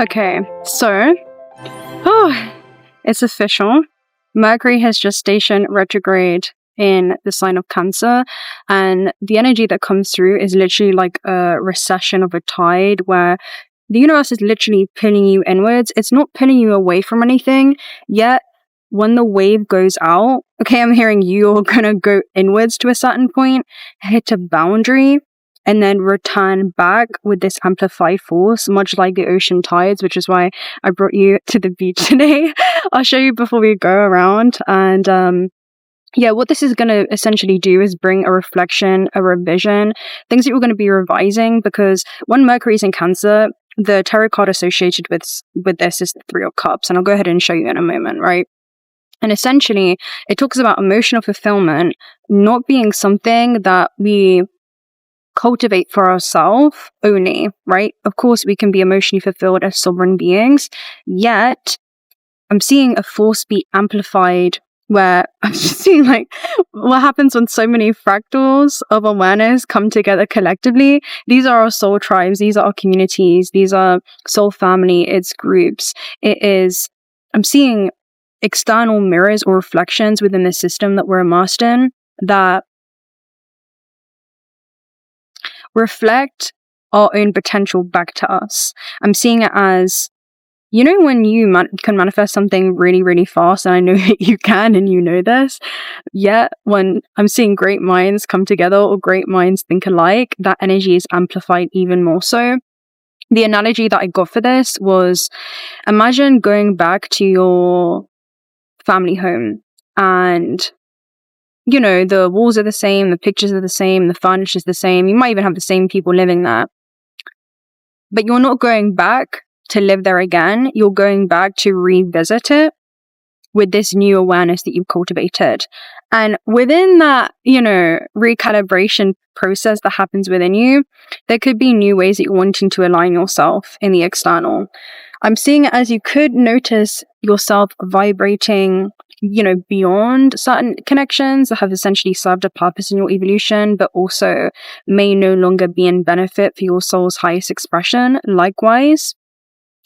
Okay, so, it's official. Mercury has just stationed retrograde in the sign of Cancer, and the energy that comes through is literally like a recession of a tide where the universe is literally pulling you inwards. It's not pulling you away from anything, yet when the wave goes out, okay, I'm hearing you're gonna go inwards to a certain point, hit a boundary, and then return back with this amplified force, much like the ocean tides, which is why I brought you to the beach today. I'll show you before we go around. And yeah, what this is going to essentially do is bring a reflection, a revision, things that you're going to be revising, because when Mercury is in Cancer, the tarot card associated with this is the Three of Cups, and I'll go ahead and show you in a moment, right? And essentially, it talks about emotional fulfillment not being something that we cultivate for ourselves only, right? Of course, we can be emotionally fulfilled as sovereign beings, yet I'm seeing a force be amplified where I'm just seeing like what happens when so many fractals of awareness come together collectively. These are our soul tribes, these are our communities, these are soul family, it's groups. I'm seeing external mirrors or reflections within the system that we're immersed in that reflect our own potential back to us. I'm seeing it as, you know, when you can manifest something really, really fast, and I know that you can, and you know this, yet when I'm seeing great minds come together or great minds think alike, that energy is amplified even more so. The analogy that I got for this was, imagine going back to your family home and, you know, the walls are the same, the pictures are the same, the furniture is the same, you might even have the same people living there. But you're not going back to live there again, you're going back to revisit it with this new awareness that you've cultivated. And within that, you know, recalibration process that happens within you, there could be new ways that you're wanting to align yourself in the external. I'm seeing it as you could notice yourself vibrating, you know, beyond certain connections that have essentially served a purpose in your evolution, but also may no longer be in benefit for your soul's highest expression. Likewise,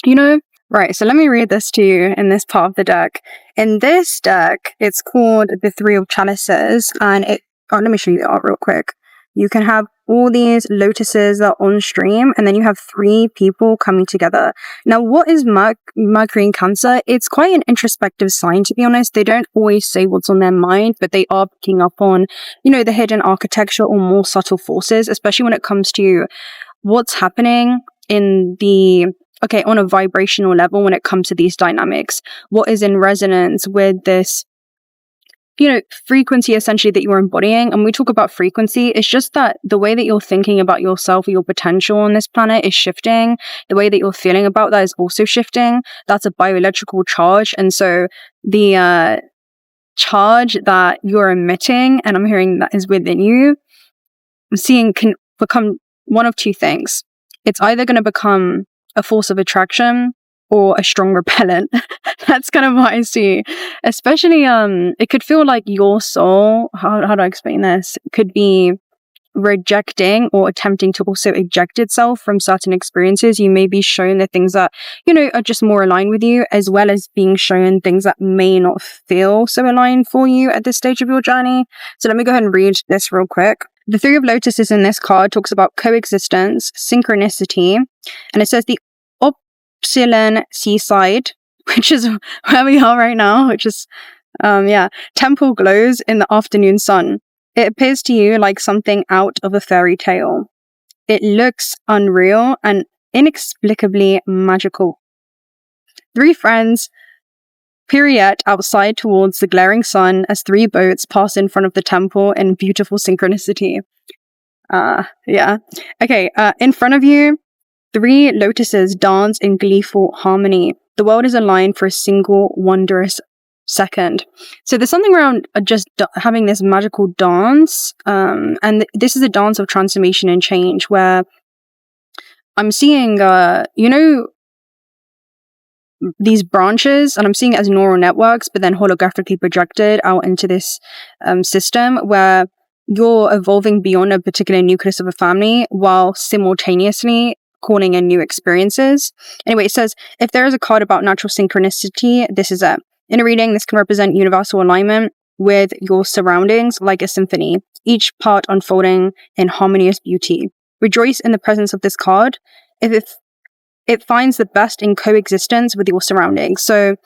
you know, right, so let me read this to you in this part of the deck. In this deck, it's called the Three of Chalices, and let me show you the art real quick. You can have all these lotuses that are on stream, and then you have three people coming together. Now, what is Mercury in Cancer? It's quite an introspective sign, to be honest. They don't always say what's on their mind, but they are picking up on, you know, the hidden architecture or more subtle forces, especially when it comes to what's happening in on a vibrational level when it comes to these dynamics. What is in resonance with this, you know, frequency essentially that you're embodying. And we talk about frequency, it's just that the way that you're thinking about yourself or your potential on this planet is shifting. The way that you're feeling about that is also shifting. That's a bioelectrical charge. And so the charge that you're emitting, and I'm hearing that is within you, I'm seeing can become one of two things. It's either going to become a force of attraction or a strong repellent. That's kind of what I see. Especially, it could feel like your soul, how do I explain this? It could be rejecting or attempting to also eject itself from certain experiences. You may be shown the things that, you know, are just more aligned with you, as well as being shown things that may not feel so aligned for you at this stage of your journey. So let me go ahead and read this real quick. The Three of Lotuses in this card talks about coexistence, synchronicity, and it says the 𝓲𝓻𝓪𝓷𝓬 seaside, which is where we are right now, which is, temple glows in the afternoon sun. It appears to you like something out of a fairy tale. It looks unreal and inexplicably magical. Three friends pirouette outside towards the glaring sun as three boats pass in front of the temple in beautiful synchronicity. In front of you, three lotuses dance in gleeful harmony. The world is aligned for a single wondrous second. So there's something around just having this magical dance, and this is a dance of transformation and change, where I'm seeing, you know, these branches, and I'm seeing it as neural networks, but then holographically projected out into this system where you're evolving beyond a particular nucleus of a family while simultaneously calling in new experiences. Anyway, it says, if there is a card about natural synchronicity, this is it. In a reading, this can represent universal alignment with your surroundings like a symphony, each part unfolding in harmonious beauty. Rejoice in the presence of this card if it finds the best in coexistence with your surroundings. So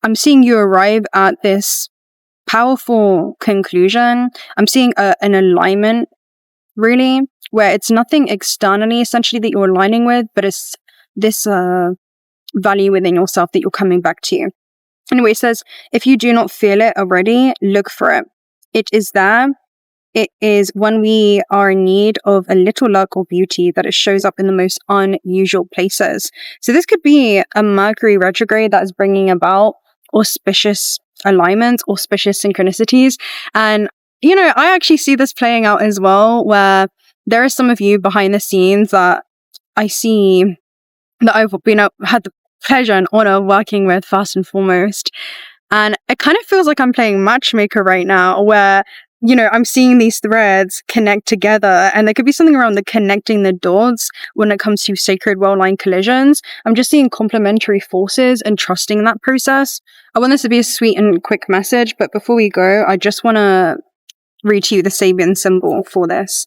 I'm seeing you arrive at this powerful conclusion. I'm seeing an alignment, really, where it's nothing externally, essentially, that you're aligning with, but it's this value within yourself that you're coming back to. Anyway, it says, if you do not feel it already, look for it. It is there. It is when we are in need of a little luck or beauty that it shows up in the most unusual places. So this could be a Mercury retrograde that is bringing about auspicious alignments, auspicious synchronicities. And, you know, I actually see this playing out as well, where there are some of you behind the scenes that I see that I've had the pleasure and honor of working with, first and foremost. And it kind of feels like I'm playing matchmaker right now, where, you know, I'm seeing these threads connect together, and there could be something around the connecting the dots when it comes to sacred well-aligned collisions. I'm just seeing complementary forces and trusting that process. I want this to be a sweet and quick message, but before we go, I just want to read to you the Sabian symbol for this.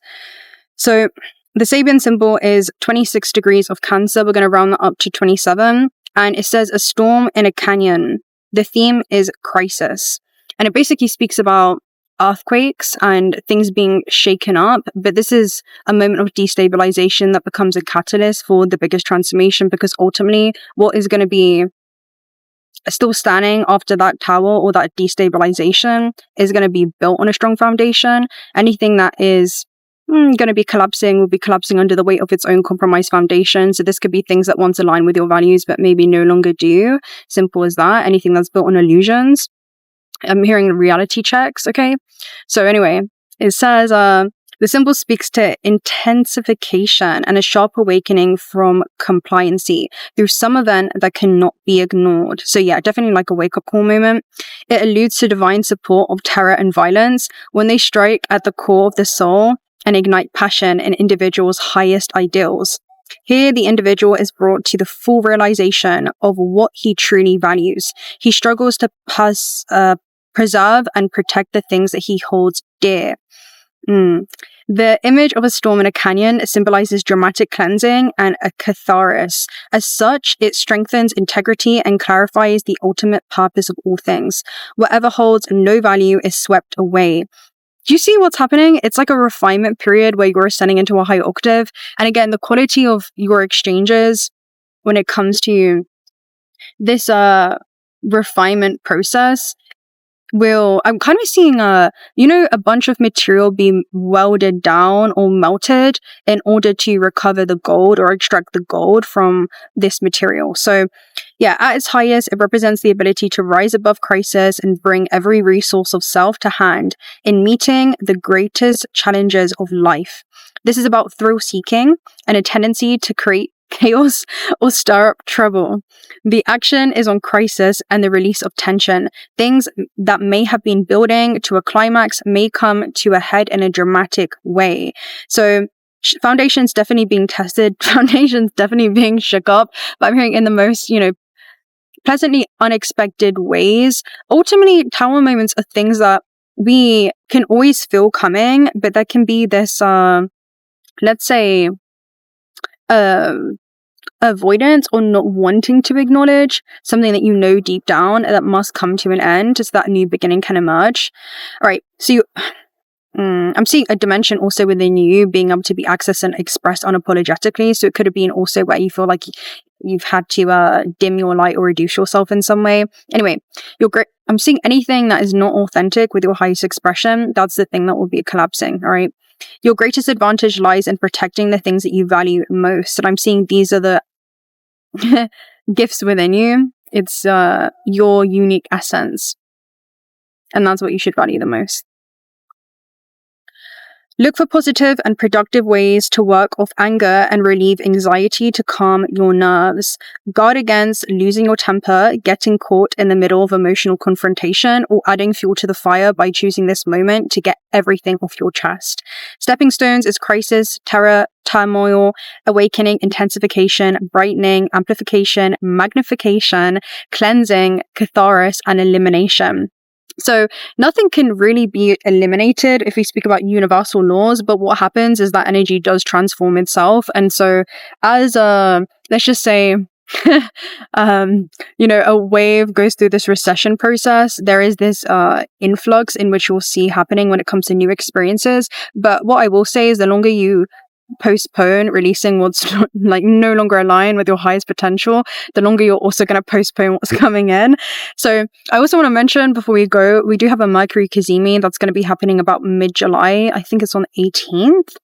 So the Sabian symbol is 26 degrees of Cancer. We're going to round that up to 27. And it says a storm in a canyon. The theme is crisis. And it basically speaks about earthquakes and things being shaken up, but this is a moment of destabilization that becomes a catalyst for the biggest transformation, because ultimately what is going to be still standing after that tower or that destabilization is going to be built on a strong foundation. Anything that is going to be collapsing will be collapsing under the weight of its own compromised foundation. So this could be things that once align with your values but maybe no longer do. Simple as that. Anything that's built on illusions. I'm hearing reality checks, okay? So anyway, it says, the symbol speaks to intensification and a sharp awakening from compliancy through some event that cannot be ignored. So yeah, definitely like a wake-up call moment. It alludes to divine support of terror and violence when they strike at the core of the soul and ignite passion in individuals' highest ideals. Here, the individual is brought to the full realization of what he truly values. He struggles to preserve and protect the things that he holds dear. The image of a storm in a canyon symbolizes dramatic cleansing and a catharsis. As such, it strengthens integrity and clarifies the ultimate purpose of all things. Whatever holds no value is swept away. Do you see what's happening? It's like a refinement period where you're ascending into a high octave. And again, the quality of your exchanges when it comes to this refinement process I'm kind of seeing a bunch of material being welded down or melted in order to recover the gold or extract the gold from this material. So yeah, at its highest, it represents the ability to rise above crisis and bring every resource of self to hand in meeting the greatest challenges of life. This is about thrill seeking and a tendency to create chaos or stir up trouble. The action is on crisis and the release of tension. Things that may have been building to a climax may come to a head in a dramatic way. So foundations definitely being tested, foundations definitely being shook up, but I'm hearing in the most, pleasantly unexpected ways. Ultimately, tower moments are things that we can always feel coming, but there can be this, let's say, avoidance or not wanting to acknowledge something that you know deep down that must come to an end, so that new beginning can emerge. All right, so I'm seeing a dimension also within you being able to be accessed and expressed unapologetically. So it could have been also where you feel like you've had to dim your light or reduce yourself in some way. Anyway, you're great. I'm seeing anything that is not authentic with your highest expression. That's the thing that will be collapsing. All right. Your greatest advantage lies in protecting the things that you value most. And I'm seeing these are the gifts within you. It's your unique essence. And that's what you should value the most. Look for positive and productive ways to work off anger and relieve anxiety to calm your nerves. Guard against losing your temper, getting caught in the middle of emotional confrontation, or adding fuel to the fire by choosing this moment to get everything off your chest. Stepping stones is crisis, terror, turmoil, awakening, intensification, brightening, amplification, magnification, cleansing, catharsis, and elimination. So nothing can really be eliminated if we speak about universal laws, but what happens is that energy does transform itself. And so as let's just say, a wave goes through this recession process, there is this influx in which you'll see happening when it comes to new experiences. But what I will say is the longer you postpone releasing what's no longer aligned with your highest potential, the longer you're also going to postpone what's coming in. So I also want to mention before we go, we do have a Mercury kazimi that's going to be happening about mid-July. I think it's on the 18th.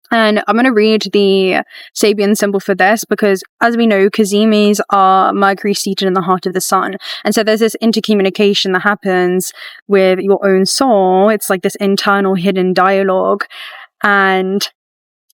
And I'm going to read the Sabian symbol for this because, as we know, kazimis are Mercury seated in the heart of the sun. And so there's this intercommunication that happens with your own soul. It's like this internal hidden dialogue. And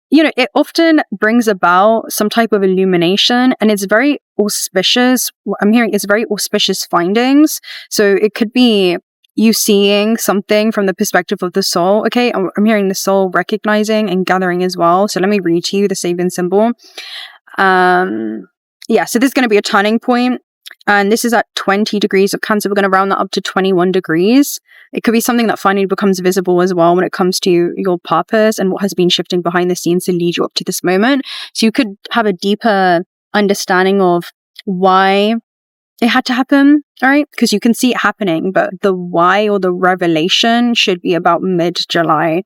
it often brings about some type of illumination, and it's very auspicious. What I'm hearing is very auspicious findings. So it could be you seeing something from the perspective of the soul. Okay, I'm hearing the soul recognizing and gathering as well. So let me read to you the Sabian symbol. So this is going to be a turning point. And this is at 20 degrees of Cancer. We're going to round that up to 21 degrees. It could be something that finally becomes visible as well when it comes to your purpose and what has been shifting behind the scenes to lead you up to this moment. So you could have a deeper understanding of why it had to happen, all right? Because you can see it happening, but the why or the revelation should be about mid-July.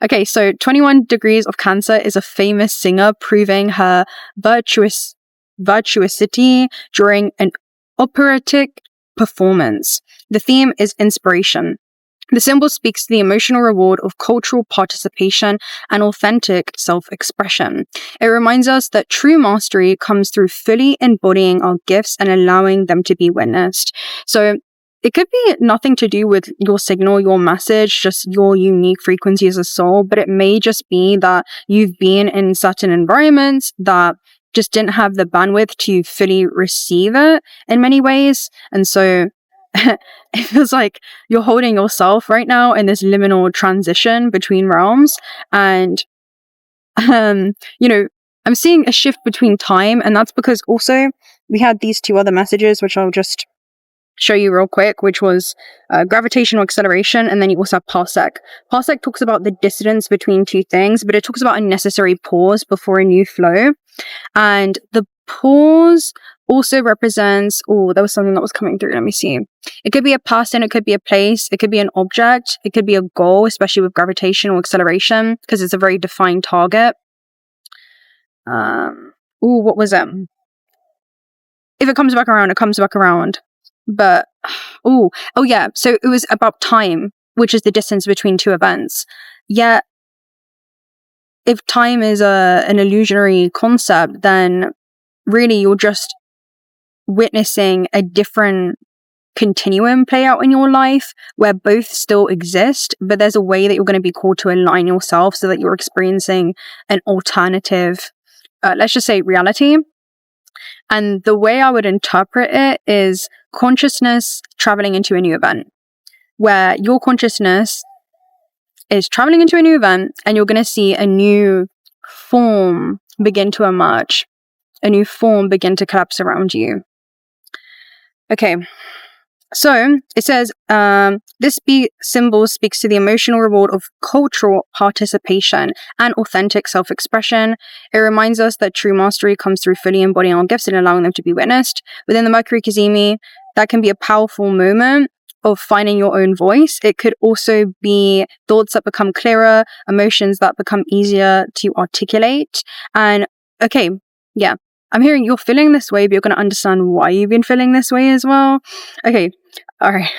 Okay, so 21 degrees of Cancer is a famous singer proving her virtuosity during an operatic performance. The theme is inspiration. The symbol speaks to the emotional reward of cultural participation and authentic self-expression. It reminds us that true mastery comes through fully embodying our gifts and allowing them to be witnessed. So it could be nothing to do with your signal, your message, just your unique frequency as a soul, but it may just be that you've been in certain environments that just didn't have the bandwidth to fully receive it in many ways. And so it feels like you're holding yourself right now in this liminal transition between realms. And, I'm seeing a shift between time. And that's because also we had these two other messages, which I'll just show you real quick, which was gravitational acceleration. And then you also have parsec. Parsec talks about the distance between two things, but it talks about a necessary pause before a new flow. And the pause also represents, there was something that was coming through. Let me see. It could be a person, it could be a place, it could be an object, it could be a goal, especially with gravitational acceleration, because it's a very defined target. What was it? If it comes back around, it comes back around. But, so it was about time, which is the distance between two events. Yet, if time is an illusionary concept, then really you're just witnessing a different continuum play out in your life where both still exist, but there's a way that you're going to be called to align yourself so that you're experiencing an alternative, let's just say, reality. And the way I would interpret it is consciousness traveling into a new event, where your consciousness is traveling into a new event and you're going to see a new form begin to emerge, a new form begin to collapse around you. Okay, so it says, this symbol speaks to the emotional reward of cultural participation and authentic self-expression. It reminds us that true mastery comes through fully embodying our gifts and allowing them to be witnessed. Within the Mercury kazimi, that can be a powerful moment of finding your own voice. It could also be thoughts that become clearer, emotions that become easier to articulate. And I'm hearing you're feeling this way, but you're going to understand why you've been feeling this way as well. Okay, all right.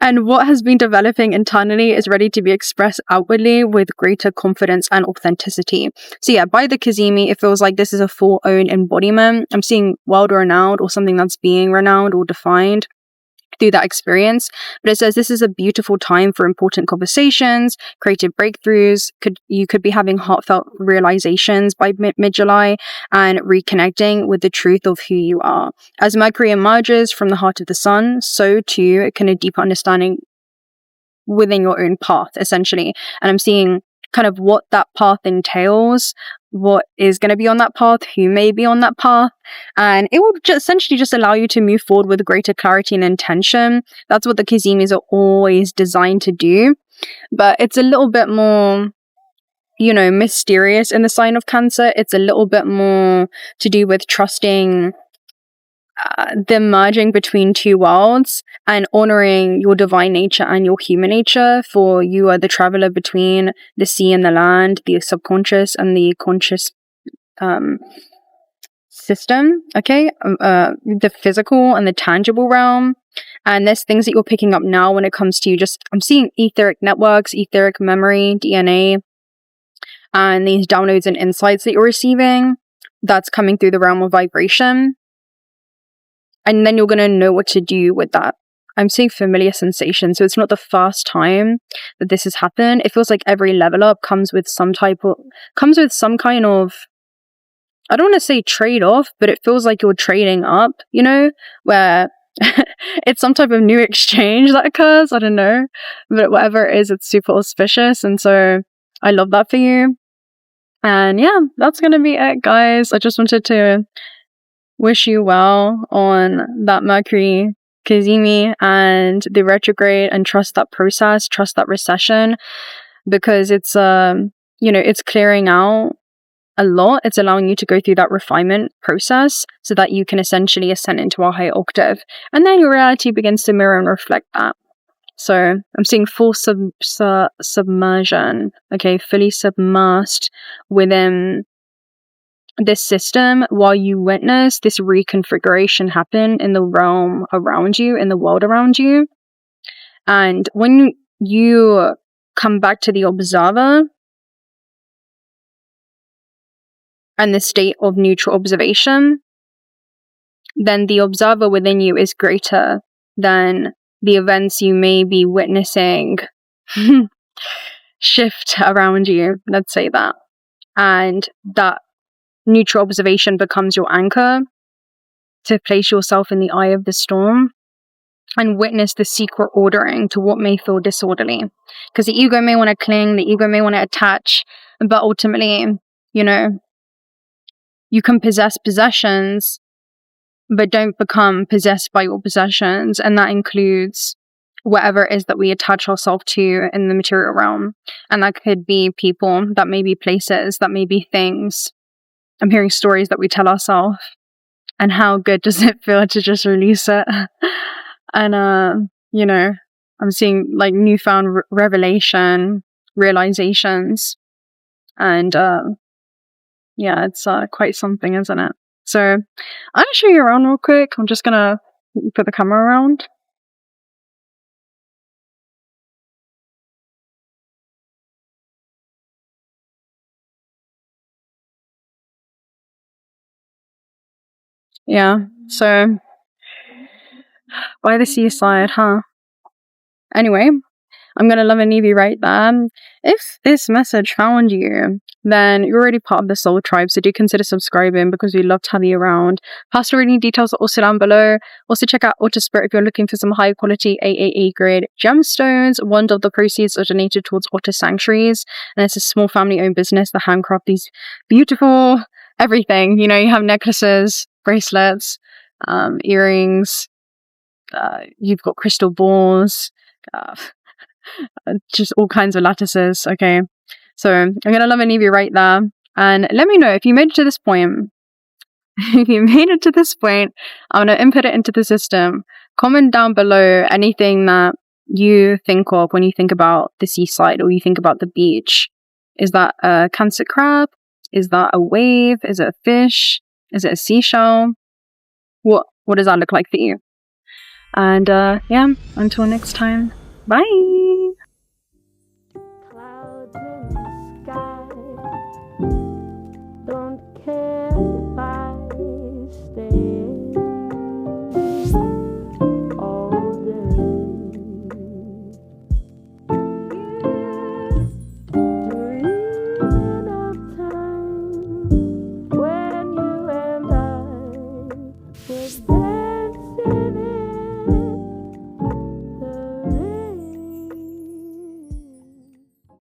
And what has been developing internally is ready to be expressed outwardly with greater confidence and authenticity. So by the kazimi, it feels like this is a full-own embodiment. I'm seeing world renowned or something that's being renowned or defined. through that experience. But it says this is a beautiful time for important conversations, creative breakthroughs. You could be having heartfelt realizations by mid-July and reconnecting with the truth of who you are. As Mercury emerges from the heart of the sun, so too can a deeper understanding within your own path, essentially. And I'm seeing kind of what that path entails, what is going to be on that path, who may be on that path, and it will essentially just allow you to move forward with greater clarity and intention. That's what the kazimis are always designed to do, but it's a little bit more, you know, mysterious in the sign of Cancer. It's a little bit more to do with trusting the merging between two worlds and honoring your divine nature and your human nature, for you are the traveler between the sea and the land, the subconscious and the conscious system, okay? The physical and the tangible realm. And there's things that you're picking up now when it comes to just, I'm seeing etheric networks, etheric memory, DNA, and these downloads and insights that you're receiving, that's coming through the realm of vibration. And then you're going to know what to do with that. I'm seeing familiar sensation. So it's not the first time that this has happened. It feels like every level up comes with some kind of, I don't want to say trade off, but it feels like you're trading up, you know, where it's some type of new exchange that occurs. I don't know. But whatever it is, it's super auspicious. And so I love that for you. And yeah, that's going to be it, guys. I just wanted to wish you well on that Mercury kazimi and the retrograde, and trust that process, trust that recession, because it's you know, it's clearing out a lot. It's allowing you to go through that refinement process so that you can essentially ascend into a higher octave, and then your reality begins to mirror and reflect that. So I'm seeing full submersion, okay, fully submersed within this system while you witness this reconfiguration happen in the realm around you, in the world around you. And when you come back to the observer and the state of neutral observation, then the observer within you is greater than the events you may be witnessing shift around you. Let's say that. And that neutral observation becomes your anchor to place yourself in the eye of the storm and witness the secret ordering to what may feel disorderly. Because the ego may want to cling, the ego may want to attach, but ultimately, you know, you can possess possessions, but don't become possessed by your possessions. And that includes whatever it is that we attach ourselves to in the material realm. And that could be people, that may be places, that may be things. I'm hearing stories that we tell ourselves, and how good does it feel to just release it? And, you know, I'm seeing like newfound revelation, realizations, and yeah, it's quite something, isn't it? So I'm going to show you around real quick. I'm just going to put the camera around. Yeah, so by the seaside, huh? Anyway, I'm going to love and leave you right there. If this message found you, then you're already part of the soul tribe, so do consider subscribing, because we'd love to have you around. Personal reading details are also down below. Also check out Auto Spirit if you're looking for some high quality AAA grade gemstones. One of the proceeds are donated towards otter sanctuaries, and it's a small family owned business that handcraft these beautiful everything. You know, you have necklaces, bracelets, earrings, you've got crystal balls, just all kinds of lattices. Okay, so I'm gonna love and leave you right there, and let me know if you made it to this point. If you made it to this point, I'm gonna input it into the system. Comment down below anything that you think of when you think about the seaside or you think about the beach. Is that a Cancer crab? Is that a wave? Is it a fish? Is it a seashell? What does that look like for you? And yeah, until next time, bye.